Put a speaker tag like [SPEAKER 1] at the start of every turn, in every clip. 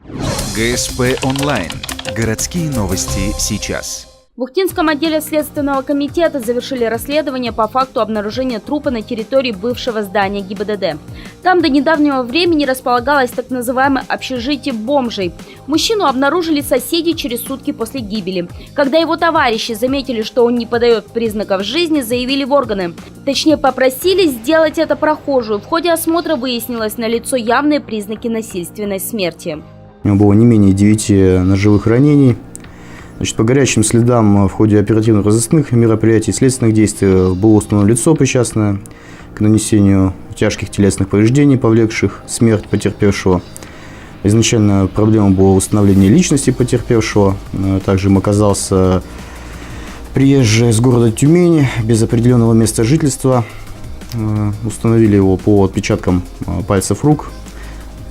[SPEAKER 1] ГСП онлайн. Городские новости сейчас.
[SPEAKER 2] В Ухтинском отделе Следственного комитета завершили расследование по факту обнаружения трупа на территории бывшего здания ГИБДД. Там до недавнего времени располагалось так называемое общежитие бомжей. Мужчину обнаружили соседи через сутки после гибели. Когда его товарищи заметили, что он не подает признаков жизни, заявили в органы. Точнее, попросили сделать это прохожую. В ходе осмотра выяснилось налицо явные признаки насильственной смерти.
[SPEAKER 3] У него было не менее 9 ножевых ранений. По горячим следам в ходе оперативно-розыскных мероприятий, следственных действий было установлено лицо, причастное к нанесению тяжких телесных повреждений, повлекших смерть потерпевшего. Изначально проблема была установление личности потерпевшего. Также им оказался приезжий из города Тюмени без определенного места жительства. Установили его по отпечаткам пальцев рук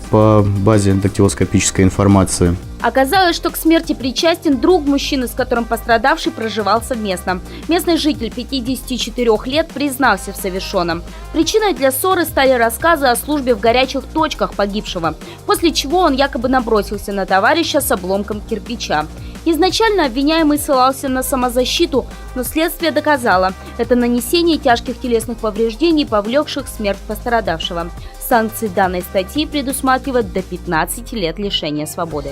[SPEAKER 3] по базе дактилоскопической информации.
[SPEAKER 2] Оказалось, что к смерти причастен друг мужчины, с которым пострадавший проживал совместно. Местный житель 54 лет признался в совершенном. Причиной для ссоры стали рассказы о службе в горячих точках погибшего, после чего он якобы набросился на товарища с обломком кирпича. Изначально обвиняемый ссылался на самозащиту, но следствие доказало – это нанесение тяжких телесных повреждений, повлекших смерть пострадавшего. Санкции данной статьи предусматривают до 15 лет лишения свободы.